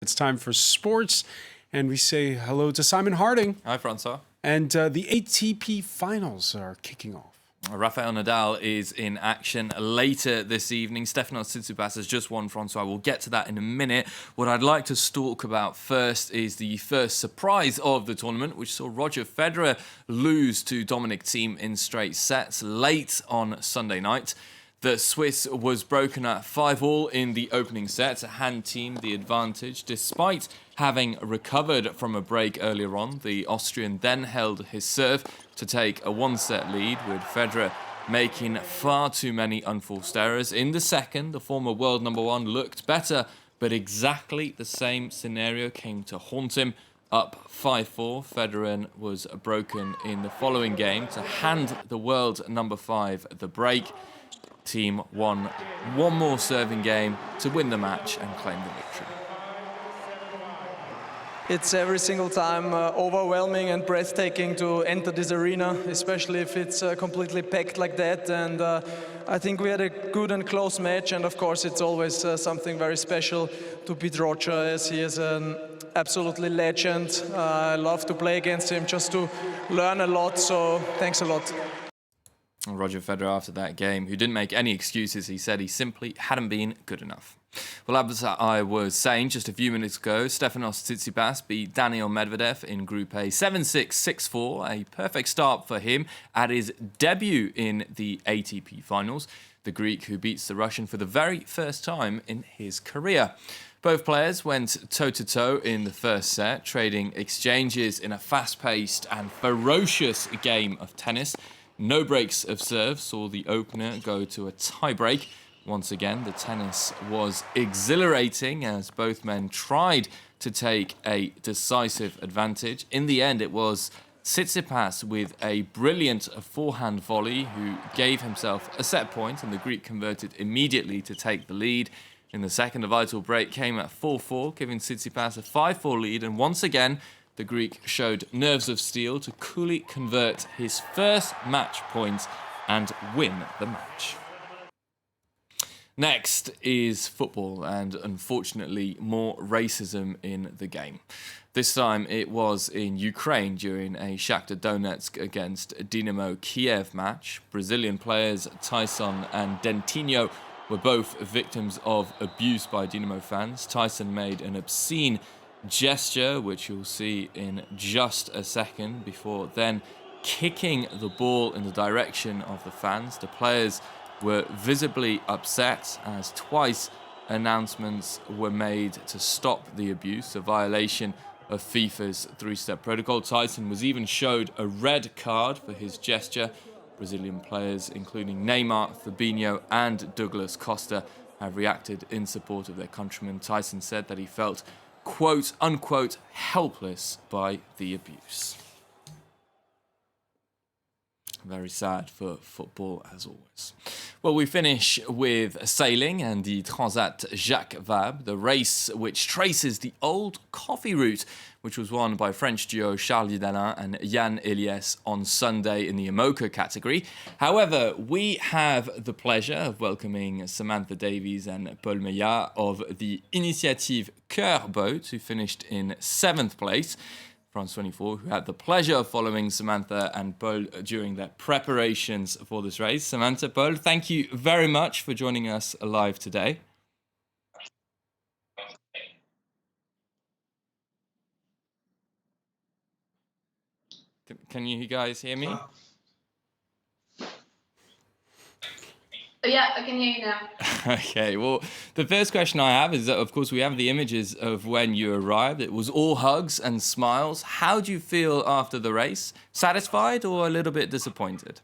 It's time for sports, and we say hello to Simon Harding. Hi, Francois. And the ATP finals are kicking off. Rafael Nadal is in action later this evening. Stefanos Tsitsipas has just won, Francois. We'll get to that in a minute. What I'd like to talk about first is the first surprise of the tournament, which saw Roger Federer lose to Dominic Thiem in straight sets late on Sunday night. The Swiss was broken at 5-all in the opening set to hand Thiem the advantage. Despite having recovered from a break earlier on, the Austrian then held his serve to take a one-set lead, with Federer making far too many unforced errors. In the second, the former world number one looked better, but exactly the same scenario came to haunt him. Up 5-4, Federer was broken in the following game to hand the world number 5 the break. Thiem won one more serving game to win the match and claim the victory. It's every single time overwhelming and breathtaking to enter this arena, especially if it's completely packed like that. And I think we had a good and close match, and of course it's always something very special to beat Roger, as he is an absolutely legend. I love to play against him just to learn a lot, so thanks a lot. Roger Federer, after that game, who didn't make any excuses, he said he simply hadn't been good enough. Well, as I was saying just a few minutes ago, Stefanos Tsitsipas beat Daniil Medvedev in Group A 7-6, 6-4, a perfect start for him at his debut in the ATP finals. The Greek who beats the Russian for the very first time in his career. Both players went toe-to-toe in the first set, trading exchanges in a fast-paced and ferocious game of tennis. No breaks of serve saw the opener go to a tie-break. Once again, the tennis was exhilarating as both men tried to take a decisive advantage. In the end, it was Tsitsipas with a brilliant forehand volley who gave himself a set point, and the Greek converted immediately to take the lead. In the second, a vital break came at 4-4, giving Tsitsipas a 5-4 lead, and once again, the Greek showed nerves of steel to coolly convert his first match point and win the match. Next is football, and unfortunately more racism in the game. This time it was in Ukraine during a Shakhtar Donetsk against Dynamo Kiev match. Brazilian players Tyson and Dentinho were both victims of abuse by Dynamo fans. Tyson made an obscene gesture, which you'll see in just a second, before then kicking the ball in the direction of the fans. The players were visibly upset as twice announcements were made to stop the abuse, a violation of FIFA's three-step protocol. Tyson was even showed a red card for his gesture. Brazilian players, including Neymar, Fabinho and Douglas Costa, have reacted in support of their countrymen. Tyson said that he felt quote unquote helpless by the abuse. Very sad for football, as always. Well, we finish with sailing and the Transat Jacques Vabre, the race which traces the old coffee route, which was won by French duo Charles Vidalin and Yann Eliès on Sunday in the IMOCA category. However, we have the pleasure of welcoming Samantha Davies and Paul Meillat of the Initiative Cœur boat, who finished in 7th place. France 24, who had the pleasure of following Samantha and Paul during their preparations for this race. Samantha, Paul, thank you very much for joining us live today. Can you guys hear me? Yeah, I can hear you now. Okay, well, the first question I have is that, of course, we have the images of when you arrived. It was all hugs and smiles. How do you feel after the race? Satisfied or a little bit disappointed?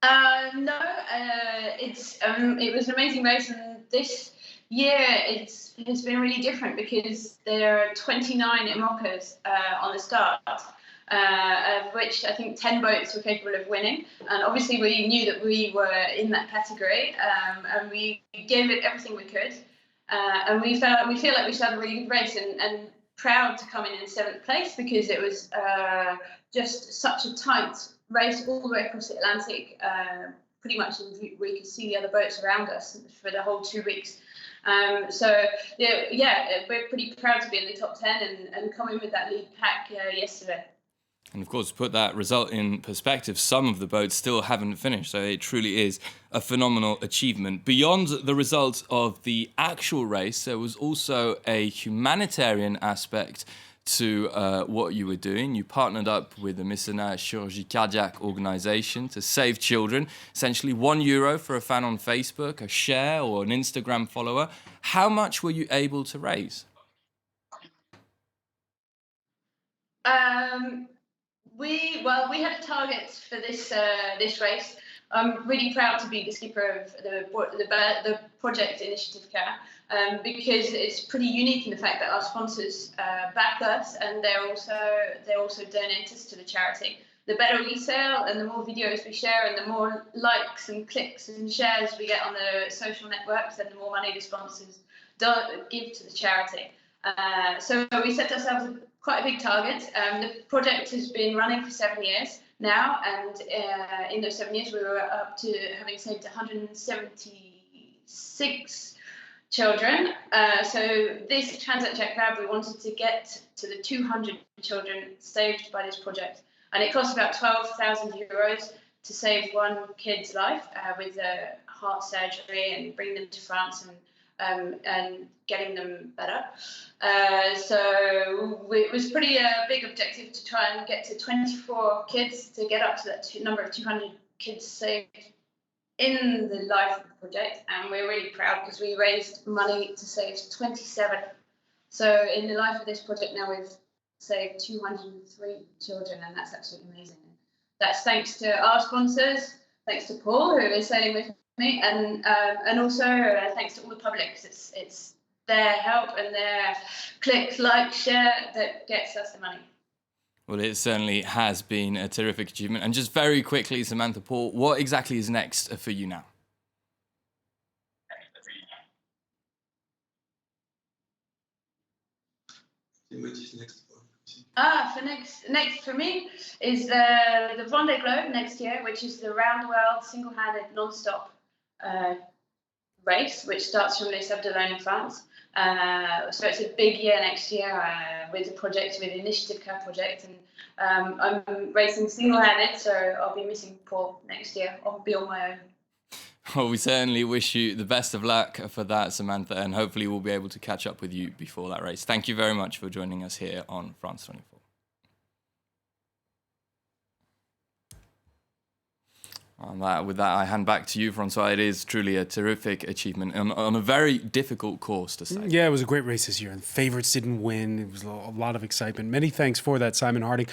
No, it was an amazing race, and this year it's been really different because there are 29 IMOCAs on the start. Of which I think 10 boats were capable of winning, and obviously we knew that we were in that category, and we gave it everything we could, and we feel like we had a really good race, and proud to come in 7th place because it was just such a tight race all the way across the Atlantic. Pretty much we could see the other boats around us for the whole 2 weeks. So we're pretty proud to be in the top 10 and come in with that lead pack yesterday. And of course, to put that result in perspective, some of the boats still haven't finished. So it truly is a phenomenal achievement. Beyond the results of the actual race, there was also a humanitarian aspect to what you were doing. You partnered up with the Mécénat Chirurgie Cardiaque organization to save children. Essentially €1 for a fan on Facebook, a share or an Instagram follower. How much were you able to raise? We had a target for this race. I'm really proud to be the skipper of the project Initiative Care because it's pretty unique in the fact that our sponsors back us and they also donate us to the charity. The better we sell and the more videos we share and the more likes and clicks and shares we get on the social networks, then the more money the sponsors give to the charity. So we set ourselves quite a big target. The project has been running for 7 years now, and in those 7 years we were up to having saved 176 children. So this Transat Jacques Vabre, we wanted to get to the 200 children saved by this project, and it costs about €12,000 to save one kid's life with heart surgery and bring them to France and getting them better. So it was pretty big objective to try and get to 24 kids to get up to that number of 200 kids saved in the life of the project. And we're really proud because we raised money to save 27. So in the life of this project now we've saved 203 children, and that's absolutely amazing. That's thanks to our sponsors, thanks to Paul, who is sailing with me, and also thanks to all the public. It's their help and their click, like, share that gets us the money. Well, it certainly has been a terrific achievement. And just very quickly, Samantha, Paul, what exactly is next for you now? Next for me is the Vendée Globe next year, which is the round the world single-handed non-stop race, which starts from Les Sables d'Olonne in France. So it's a big year next year with the project, with the Initiative Care project, and I'm racing single-handed, so I'll be missing Paul next year. I'll be on my own. Well, we certainly wish you the best of luck for that, Samantha, and hopefully we'll be able to catch up with you before that race. Thank you very much for joining us here on France 24. With that, I hand back to you, Francois. It is truly a terrific achievement on a very difficult course to say. Yeah, it was a great race this year, and the favorites didn't win. It was a lot of excitement. Many thanks for that, Simon Harding.